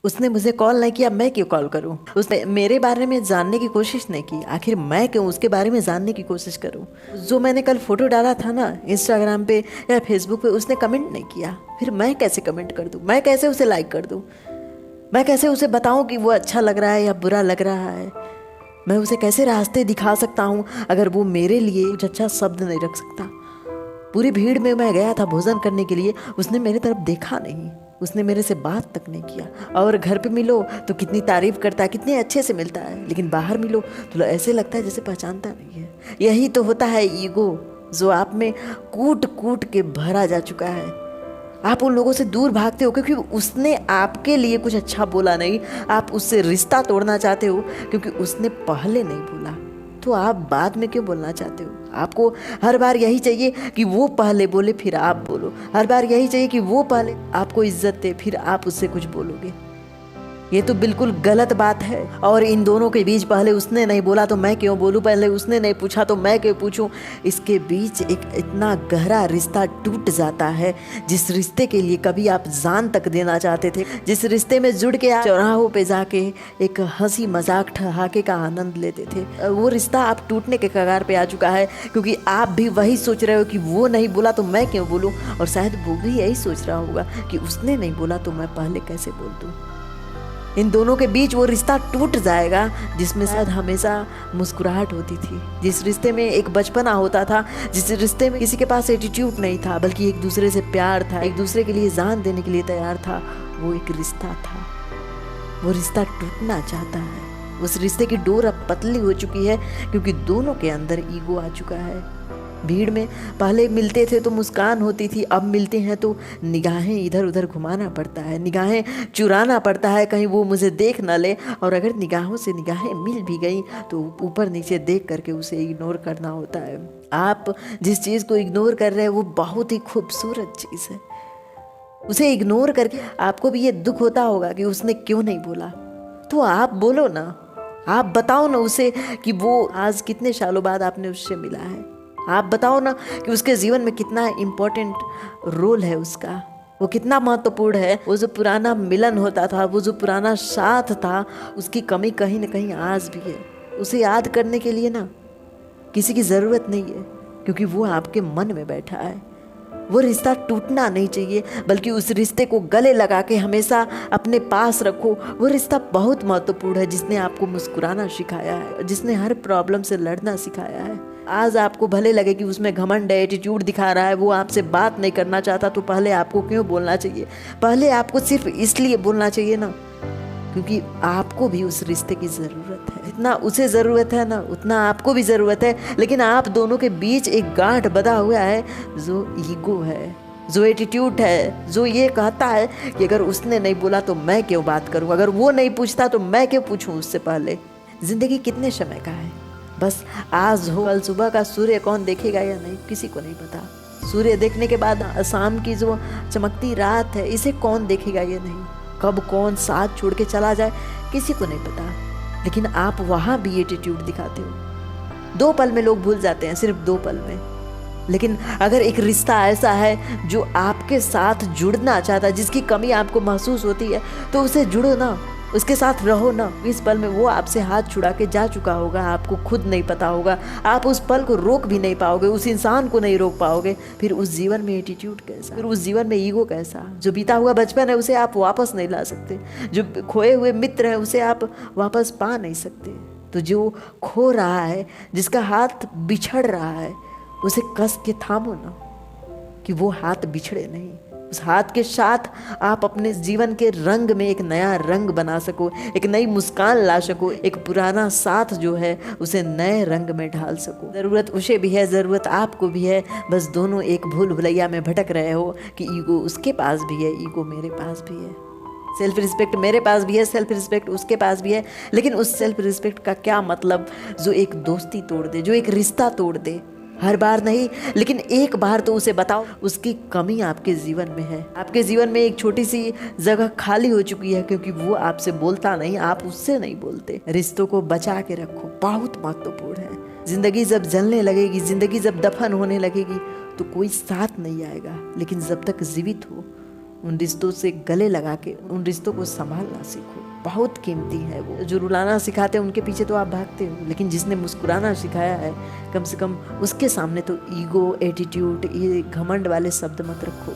उसने मुझे कॉल नहीं किया, मैं क्यों कॉल करूं? उसने मेरे बारे में जानने की कोशिश नहीं की, आखिर मैं क्यों उसके बारे में जानने की कोशिश करूं? जो मैंने कल फोटो डाला था ना इंस्टाग्राम पे या फेसबुक पे, उसने कमेंट नहीं किया, फिर मैं कैसे कमेंट कर दूं? मैं कैसे उसे लाइक कर दूं? मैं कैसे उसे बताऊं कि वो अच्छा लग रहा है या बुरा लग रहा है? मैं उसे कैसे रास्ते दिखा सकता हूं अगर वो मेरे लिए कुछ अच्छा शब्द नहीं रख सकता? पूरी भीड़ में मैं गया था भोजन करने के लिए, उसने मेरी तरफ देखा नहीं, उसने मेरे से बात तक नहीं किया। और घर पे मिलो तो कितनी तारीफ करता है, कितने अच्छे से मिलता है, लेकिन बाहर मिलो तो ऐसे लगता है जैसे पहचानता नहीं है। यही तो होता है ईगो, जो आप में कूट कूट के भरा जा चुका है। आप उन लोगों से दूर भागते हो क्योंकि उसने आपके लिए कुछ अच्छा बोला नहीं, आप उससे रिश्ता तोड़ना चाहते हो क्योंकि उसने पहले नहीं बोला, तो आप बाद में क्यों बोलना चाहते हो? आपको हर बार यही चाहिए कि वो पहले बोले फिर आप बोलो, हर बार यही चाहिए कि वो पहले आपको इज्जत दे फिर आप उससे कुछ बोलोगे। ये तो बिल्कुल गलत बात है। और इन दोनों के बीच पहले उसने नहीं बोला तो मैं क्यों बोलूं, पहले उसने नहीं पूछा तो मैं क्यों पूछूं? इसके बीच एक इतना गहरा रिश्ता टूट जाता है, जिस रिश्ते के लिए कभी आप जान तक देना चाहते थे, जिस रिश्ते में जुड़ के आप चौराहों पे जाके एक हंसी मजाक ठहाके का आनंद लेते थे, वो रिश्ता आप टूटने के कगार पे आ चुका है क्योंकि आप भी वही सोच रहे हो कि वो नहीं बोला तो मैं क्यों बोलूं, और शायद वो भी यही सोच रहा होगा कि उसने नहीं बोला तो मैं पहले कैसे बोल दूं। इन दोनों के बीच वो रिश्ता टूट जाएगा जिसमें शायद हमेशा मुस्कुराहट होती थी, जिस रिश्ते में एक बचपना होता था, जिस रिश्ते में किसी के पास एटीट्यूड नहीं था बल्कि एक दूसरे से प्यार था, एक दूसरे के लिए जान देने के लिए तैयार था। वो एक रिश्ता था, वो रिश्ता टूटना चाहता है। उस रिश्ते की डोर अब पतली हो चुकी है क्योंकि दोनों के अंदर ईगो आ चुका है। भीड़ में पहले मिलते थे तो मुस्कान होती थी, अब मिलते हैं तो निगाहें इधर उधर घुमाना पड़ता है, निगाहें चुराना पड़ता है कहीं वो मुझे देख ना ले, और अगर निगाहों से निगाहें मिल भी गई तो ऊपर नीचे देख करके उसे इग्नोर करना होता है। आप जिस चीज़ को इग्नोर कर रहे हैं वो बहुत ही खूबसूरत चीज़ है, उसे इग्नोर करके आपको भी ये दुख होता होगा कि उसने क्यों नहीं बोला, तो आप बोलो ना, आप बताओ ना उसे कि वो आज कितने सालों बाद आपने उससे मिला है, आप बताओ ना कि उसके जीवन में कितना इम्पोर्टेंट रोल है उसका, वो कितना महत्वपूर्ण है। वो जो पुराना मिलन होता था, वो जो पुराना साथ था, उसकी कमी कहीं ना कहीं आज भी है। उसे याद करने के लिए ना किसी की ज़रूरत नहीं है क्योंकि वो आपके मन में बैठा है। वो रिश्ता टूटना नहीं चाहिए बल्कि उस रिश्ते को गले लगा के हमेशा अपने पास रखो। वो रिश्ता बहुत महत्वपूर्ण है, जिसने आपको मुस्कुराना सिखाया है, जिसने हर प्रॉब्लम से लड़ना सिखाया है। आज आपको भले लगे कि उसमें घमंड है, एटीट्यूड दिखा रहा है, वो आपसे बात नहीं करना चाहता, तो पहले आपको क्यों बोलना चाहिए? पहले आपको सिर्फ इसलिए बोलना चाहिए ना क्योंकि आपको भी उस रिश्ते की ज़रूरत है। जितना उसे ज़रूरत है ना उतना आपको भी ज़रूरत है, लेकिन आप दोनों के बीच एक गांठ बंधा हुआ है जो ईगो है, जो एटीट्यूड है, जो ये कहता है कि अगर उसने नहीं बोला तो मैं क्यों बात करूं, अगर वो नहीं पूछता तो मैं क्यों पूछूं उससे पहले। ज़िंदगी कितने समय का है, बस आज हो कल सुबह का सूर्य कौन देखेगा या नहीं किसी को नहीं पता। सूर्य देखने के बाद शाम की जो चमकती रात है इसे कौन देखेगा ये नहीं, कब कौन साथ छोड़ के चला जाए किसी को नहीं पता। लेकिन आप वहाँ भी एटीट्यूड दिखाते हो। 2 पल में लोग भूल जाते हैं, सिर्फ 2 पल में। लेकिन अगर एक रिश्ता ऐसा है जो आपके साथ जुड़ना चाहता है, जिसकी कमी आपको महसूस होती है, तो उसे जुड़ो ना, उसके साथ रहो ना। इस पल में वो आपसे हाथ छुड़ा के जा चुका होगा, आपको खुद नहीं पता होगा, आप उस पल को रोक भी नहीं पाओगे, उस इंसान को नहीं रोक पाओगे। फिर उस जीवन में एटीट्यूड कैसा, फिर उस जीवन में ईगो कैसा? जो बीता हुआ बचपन है उसे आप वापस नहीं ला सकते, जो खोए हुए मित्र है उसे आप वापस पा नहीं सकते। तो जो खो रहा है, जिसका हाथ बिछड़ रहा है, उसे कस के थामो ना कि वो हाथ बिछड़े नहीं। उस हाथ के साथ आप अपने जीवन के रंग में एक नया रंग बना सको, एक नई मुस्कान ला सको, एक पुराना साथ जो है उसे नए रंग में ढाल सको। ज़रूरत उसे भी है, ज़रूरत आपको भी है, बस दोनों एक भूल भुलैया में भटक रहे हो कि ईगो उसके पास भी है, ईगो मेरे पास भी है, सेल्फ रिस्पेक्ट मेरे पास भी है, सेल्फ रिस्पेक्ट उसके पास भी है। लेकिन उस सेल्फ रिस्पेक्ट का क्या मतलब जो एक दोस्ती तोड़ दे, जो एक रिश्ता तोड़ दे? हर बार नहीं, लेकिन एक बार तो उसे बताओ उसकी कमी आपके जीवन में है। आपके जीवन में एक छोटी सी जगह खाली हो चुकी है क्योंकि वो आपसे बोलता नहीं, आप उससे नहीं बोलते। रिश्तों को बचा के रखो, बहुत महत्वपूर्ण है। जिंदगी जब जलने लगेगी, जिंदगी जब दफन होने लगेगी तो कोई साथ नहीं आएगा, लेकिन जब तक जीवित हो उन रिश्तों से गले लगा के उन रिश्तों को संभालना सीखो, बहुत कीमती है वो। जो रुलाना सिखाते हैं उनके पीछे तो आप भागते हो, लेकिन जिसने मुस्कुराना सिखाया है कम से कम उसके सामने तो ईगो, एटीट्यूड, ये घमंड वाले शब्द मत रखो।